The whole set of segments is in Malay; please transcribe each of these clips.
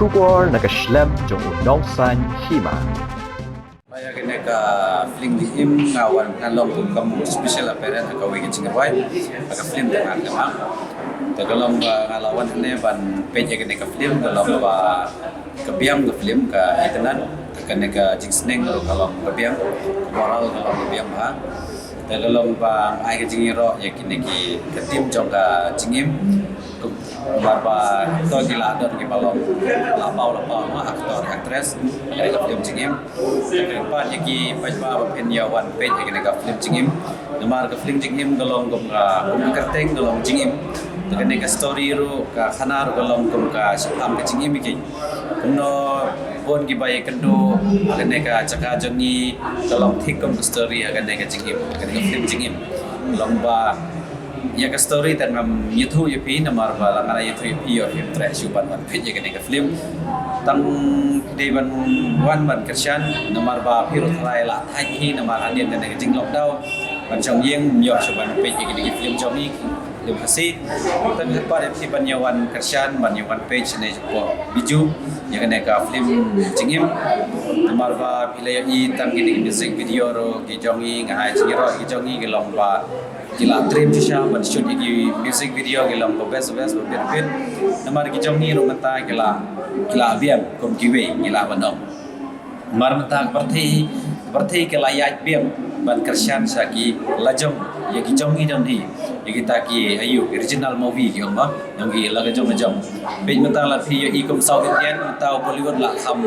Shubor nakaslem jong unong san hima. Maya kene ka film di im ngawan ngalong kum kamu special appearance ka wigi cingwai ka film dengan kama tagalong ngalawan ne ban peje kene ka film dalam ba kebiang ke film ka itenan kene ka jingsneng kalau kebiang moral kalau kebiang ha tagalong ba ai ka jingiro ya kene ki ketim jong ka jingim barba to gila don ki balong lapau ma aktor aktris dari film jingim kedepan yaki pajba pen yawan pej yaki ka film jingim namar ka film jingim galong gum kerteng galong jingim tegane ka story ru ka khanar galong gum ka shapam ka jingim ki kuno pon ki bai kendo agane ka chaka jongi galong thikum ka story agane ka jingim agane ka film jingim lomba ya ka story tangam yuthu yapi namar bala ngara yuthu yapi yo film track suban wan pej yaki ka film tang dewan wan ban kersian namar ba phiru thlai la thai hi namar anien kan ka jing lok dau ban chong yeng yo suban pej yaki film jomi film hasi tang pa de phi ban yawan kersian ban yawan pej ne ko biju ya kan ka film jingim namar ba phile yi tang ki music video ro ki jongi ngai chiro ki jongi ki long ba kila dream sha ban shoot ki music video ki long best bit namar ki jongi ro mata kila biam kom kiwe kila banong mar mata perthi kila yat biam ban kersian saki lajong ya ki jongi don hi ya kita ki ayu original movie ki omba yang ki lajong pe mata la phi ya ikom South Indian mata Bollywood la kham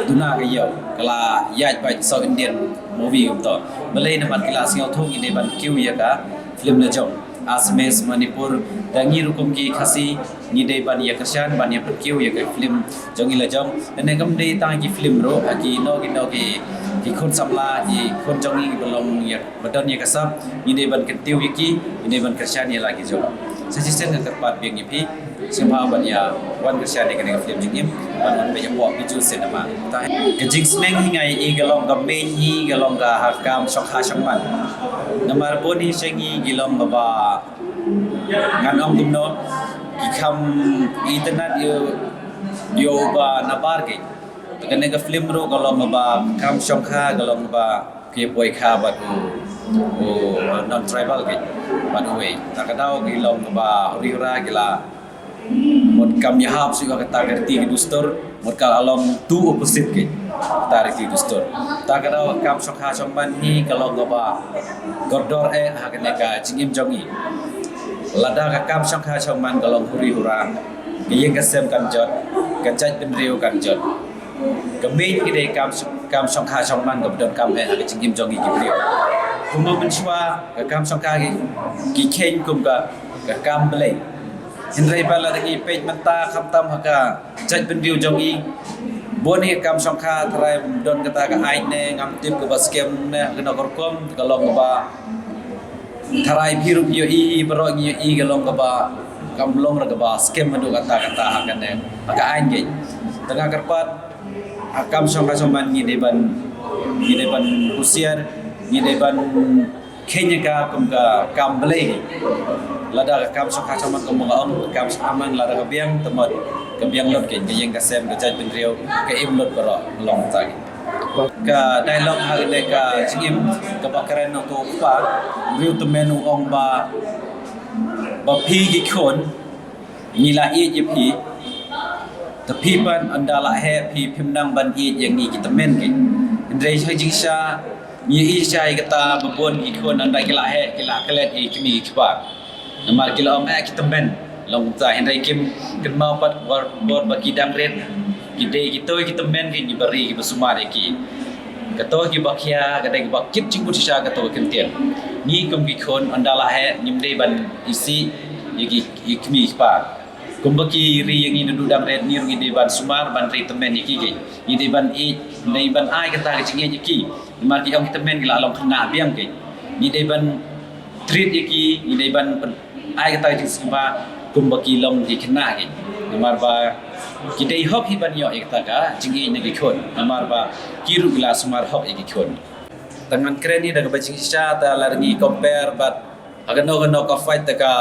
duna ka yo kala yat ba South Indian movie om to malay na ban kila singaw thong ine ban kiu ya ka film lajong Asmes Manipur dangi rukum ki khasi ni dei ban ya kersian ban ya perkiu ya ka film jongi lajong ene kam dei tang ki film ro aki no ki khon samla ki khon jongi belong ya badan ya kasap ni dei ban kentiu ki ni dei ban kersian ya lagi jo sesisen ka terpat biang ipi semua ban ya wan kersian ni ka film jingim ban be ya bo biju cinema ta ke jing sneng hingai i galong ka me hi galong ka hakam sokha sangman namar boni sengi gilong ba ngan ong dumno ki kham internet yo ba nabar ke kene ka film ro galong ba kam sokha galong ba ke boy kha ba o non tribal ke ba we takadao gilong ba riura gila một kam yahap si ka tagerti ki dustor một ka along tu opposite ke tariki dustor takadao kam sokha somban hi galong ba gordor ha kene ka jingim jongi lada ka kam sokha somban galong huri hura ke yeng ka sem kan jot ka chaj bin riu kan jot kami ki dei kam sokha somban ka don kam ha ka jingim jongi ki riu kumbo menchwa ka kam sokha ki khen kum ka kam belai Hindrai bala lagi page menta khamtam haka chaj bin view jongi boni kam songkha thrai don kata ka ai ne ngam tip ke baskem ne kena korkom kalong ba thrai biru yo i bro i kalong ba kam long ra ba skem madu kata hakan ne maka ai ge tengah kerpat kam songkha soman ni deban usiar ni deban kenya ka kam belai lada kam sokha saman ko mga ong kam saman lada ka biang temot ka biang lot ke yang ka sem ka jaj bin riu ka im lot baro long tagi ka dialog hagde ka jingim ka bakaran no to pa riu to menu ong ba phi ki khon ni la i je phi ta phi ban andala he phi phimnang ban i yang ni ki tamen ke indrai sai jing sha ni i sai kata babon ki khon andai kila he kila kelet i kimi kipa namar kila om kita ben long ta hendai kim ken mau pat bor bagi dam red kita men ki bari ki basumar ki kato ki bakia kadai bak kip cing put sha kato kentien ni kum ki khon andala he nim dei ban isi yiki kimi pa kum baki ri yang ni du dam red ni ri dei ban sumar ban ri temen yiki ki ni dei ban i nei ban ai kata ki cing yiki namar ki om kita men ki la long khna biang ki ni dei ban treat yiki ni dei ban ai kata jing simba kumbaki long di kena ki namar ba ki dei hop hi ban yo ekta ka jingi ne ki khon namar ba kiru gila sumar hop ki khon tangan keren ni daga bajing sha ta larni compare but agano ka fight ta ka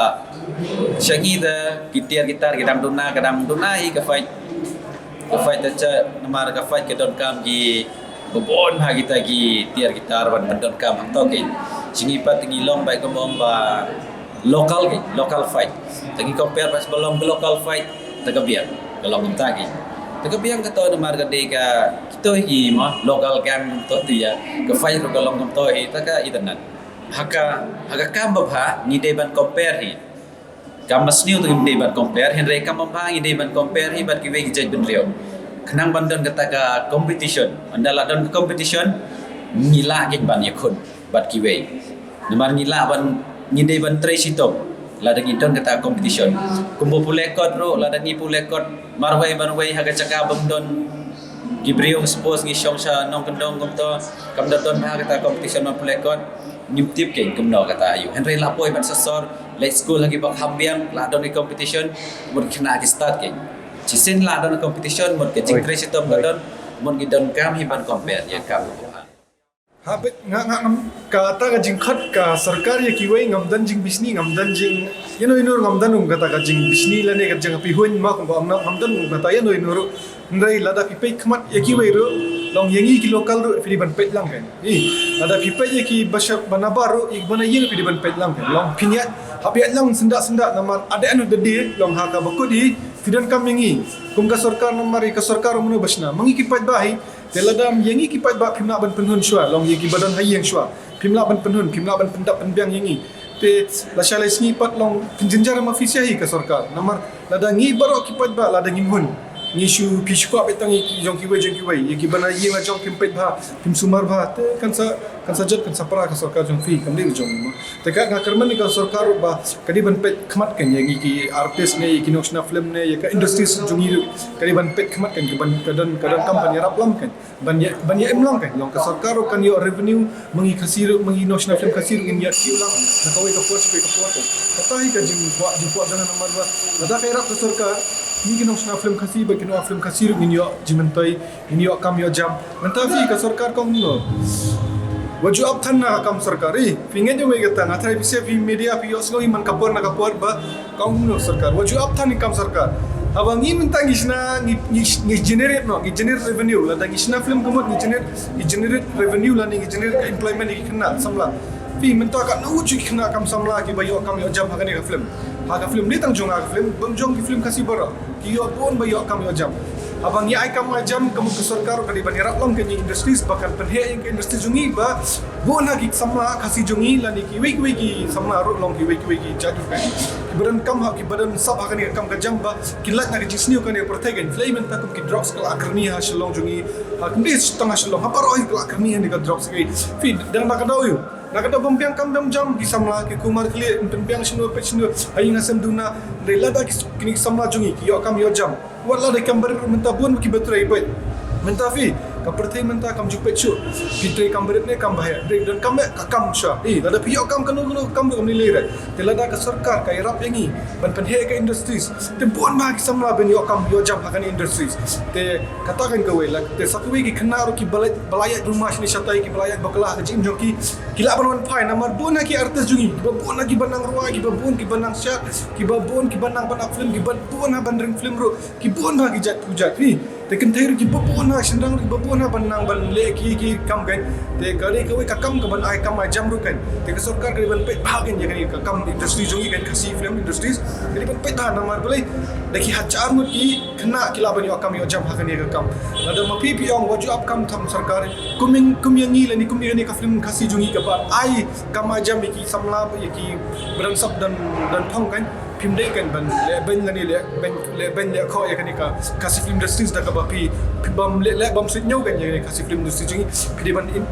shangi da gitar kadam duna hi ka fight Ka fight aja namar ka fight ke don kam gi bobon ha kita gi tiar gitar ban don kam hang to ke. Singi pat ngi long bai komong ba local fight. Tagi compare pas belum local fight tagabiang kalau mentagi. Tagabiang kata namar ka de ka kita hi ma local gang to dia ka fight ro kalong kam to hi taka itanan. Haka kam ba ni de ban compare hi. Kam masniu tu ngi ban compare hen re kam ba ngi de ban compare hi bat ki we judge ben reo. Kenang bandon kata ka competition. Andala don competition ngila ke ban yakun bat ki we. Namar ngila ban ngi de ban tre sitong. La dangi don kata competition. Kumbo pulekot ro la dangi pulekot marway haga caka bam don gibriong suppose ngi syong sa nong kendong kom to kam don ha kata competition man pulekot nyuptip ke kumno kata ayu henry lapoi ban sasor late school lagi bak hambiang la don competition mun kena ki start ke cisen la don competition mun ke jingtre sitom don mun gi don kam hi ban compare ya kam habit ngam kata ka jing khat ka sarkar ye kiwai ngam dan jing bisni ngam dan jing inur ngam dan kata ka jing bisni la ne ka jang pi huin ma ko ngam dan kata inur ndai lada pi pe khmat ye kiwai ro long yengi ki lokal ro fi ban pet lang kan lada pi pe ye ki bashap banabar ro ik bana yeng fi ban pet lang kan long pinyat habiat lang sendak namar ada anu de long ha ka bakudi fidan kam yengi kum ka sarkar namari ka sarkar mun basna mangi ki pat bahi teladam yengi ki pat ba phimna ban penhun shwa long yengi badan hayeng shwa phimla ban penhun phimla ban pendap penbiang yengi te la shalai sngi pat long pinjenjar ma fisiahi ka sarkar namar lada ngi baro ki pat ba lada ngimhun ngi shu pishkwa betang ki jong ki wei ye bana ye ma jong kimpet ba pim sumar ba te kan sa jat kan sa para ka sarkar jong fi kam ni jong ma te ka kerman ni ka sarkar ba kadi ban pet khmat kan yengi ki artist ne ki noksna film ne ye ka industry jongi kadi ban pet khmat kan ki ban kadan company rap lam kan ban ye emlang kan long ka sarkar kan yo revenue mangi khasir mangi noksna film khasir ngin ya ki ulang na kawai ka force kata hi ka jing kwa jangan nomor ba lada ka rap ka sarkar ni kinong sna film khasi ba kinong film khasi ru ninyo jimentai ninyo kam yo jam mentafi ka sarkar kong no waju ab than na kam sarkari pingen jo me gata na thai bise fi media fi oslo man kapor na kapor ba kong no sarkar waju ab than ni kam sarkar abang ni mentang isna ni generate revenue la dang isna film kamot ni generate revenue la ni generate employment ni kena samla fi menta ka no uji kena kam samla ki ba yo kam yo jam ha ka film Haga film ni tang jong film bang ki film kasih bara ki yo pun bayo kam yo jam abang ya ai kam jam kamu ke sarkar ka di bani rak long ke industries bahkan penhe yang ke industri jungi ba bon ha ki samla kasih jungi la ni ki wei ki samla ro long ki wei ki jadu kan ki badan kam ha ki badan sab ha kan kam ka jam ba kilat na ki jisni kan ya protegen flame ta ki drops kala akrni ha shalong jungi ha kndi setengah shalong ha paro kala akrni ni ka drops ki fi dan ba ka daw yo nakada bampiang kam dam jam di samla ke kumar kle bampiang sino ayi ngasam duna rela da kini samla jungi ki yo kam yo jam wala de kam ber menta bun ki betrai bai menta fi ka pertai menta kam jupet chu pitrai kam beret ne kam bahaya break dan kam ka kam sha lada pi yo kam kanu kam ni lere te lada ka sarkar ka irap yangi ban penhe ka industries te bun ma ki samla ben yo kam yo jam hakan industries te katakan ka we la te sakwe ki khna ro ki balayat rumah sini shatai ki balayat bakla ka jim jong ki kila ban pai namar bun ki artis jungi ki bun ki banang ruwa ki bun ki banang shat ki bun ki banang ban film ki bun ha ban ring film ro ki bun ba ki jat pujat ni te kan thai ki bun ha sindang ki bun ha banang ban le ki kam kan te kare ka we ka kam ka ban ai kam ai jam ru kan te ka sarkar ka ban pe bagen ya kan ka kam industry jungi kan kasi film industries jadi ban pe ta namar boleh daki hajar mut ki kena kila ban yo kam yo jam ha kan ka kam ada ma pi ong waju up kam tham sarkar kum yang ni la ni kum ni ka film kasi jungi ka ba ai kam ai jam ki samla ki berang sab dan thong kan film dei kan ban le ben la ni le ben le kho ya kan ka kasi film industries da ka ba pi bam le bam sit nyau kan ya kasi film industry jungi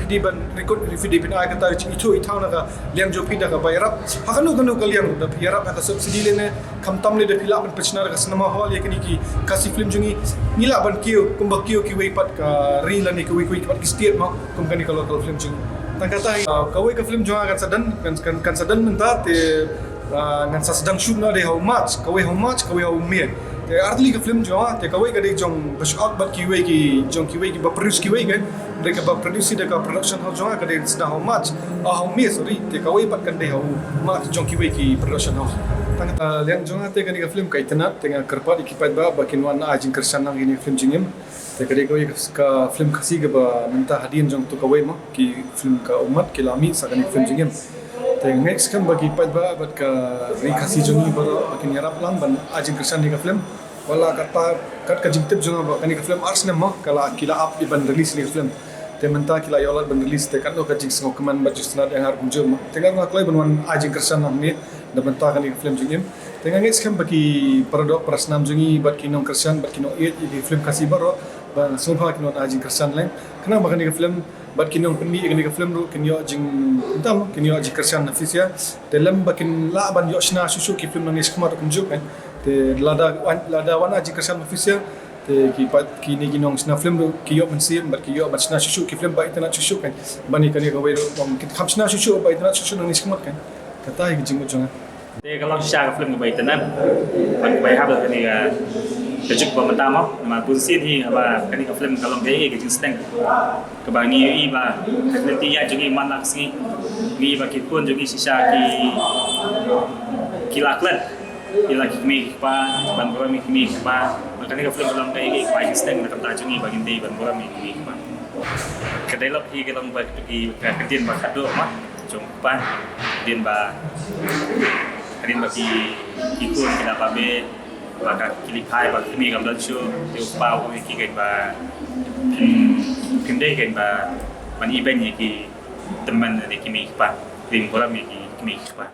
pidi ban record video pin ai kata chi itu itau na ka liang jo pinda ka bayarap hakanu ka liang da bayarap ka subsidy le ne kam tam le da pila ban pechna ka cinema hall ya kan ki kasi film jungi nila ban kiu kum ba kiu ki wei pat ka ri la ni ki wei pat ki state ma kum kan ka local film jungi tangkata ka wei ka film junga kan sadan menta te ngan sa sedang shoot na de how much ka wei how mien te artli ka film junga te ka wei ka de jong bash out bat ki wei ki ba produce ki wei kan de ka ba produce de ka production house junga ka de sedang how much how mien sorry te ka wei pat kan de how much jong ki wei ki production house Liang jong ate kani ka film ka itanat tenga kerpat ikipat ba bakin wan ajing kersan nang ini film jingim te kadi ko ka film kasi ga ba minta hadin jong tu kawai mo ki film ka umat ki lami sa kani film jingim te next kan bagi pat ba bat ka ri kasi jongi ba bakin yarap lang ban ajing kersan ni ka film wala kata kat ka jingtip jong ba kani ka film ars nem mo kala kila up iban release ni ka film te menta kila yolat ban release te kan do ka jing sngok keman ba justnat yang har kunjum tenga ngaklai ban wan ajing kersan nang ni da benta kan film jingim tenga ngets kan bagi paradok prasnam jungi bat kinong kersan bat kinong it di film kasih baro ba sobha kinong ajing kersan lain kena ba kan film bat kinong pendi kan film ru kinyo jing entam kinyo ajing kersan nafisia dalam bakin la ban yo shna susu ki film nangis kemar kunjuk kan te lada wan ajing kersan nafisia te ki pat kini kinong shna film ru kiyo mensim bat kiyo bat shna susu ki film ba itana susu kan bani kan ko wero kit kham shna susu ba itana susu nangis kemar kan kata hi jing mujong Thì kalau share film ke baik tenan, baik habis ni kejut pemerintah mau, nama polisi ni apa kini film kalau dia ke jenis teng, kebangi iba, nanti ya juga mana sini, ni bagi pun juga sisa kilaklet, kilak kimi pa, bantuan kimi pa, makanya film kalau dia ke baik jenis teng, nak kata juga bagi dia bantuan kimi pa. Kedai lok hi kalau bagi kerjaan bakado mah, jumpa din ba Kadin bagi ikun kita pabe baka kilikai bak kami gamdan show teu pau ko ki kai ba pindai kai ba mani ben ki teman ni kimi pa rim bola mi ki kimi pa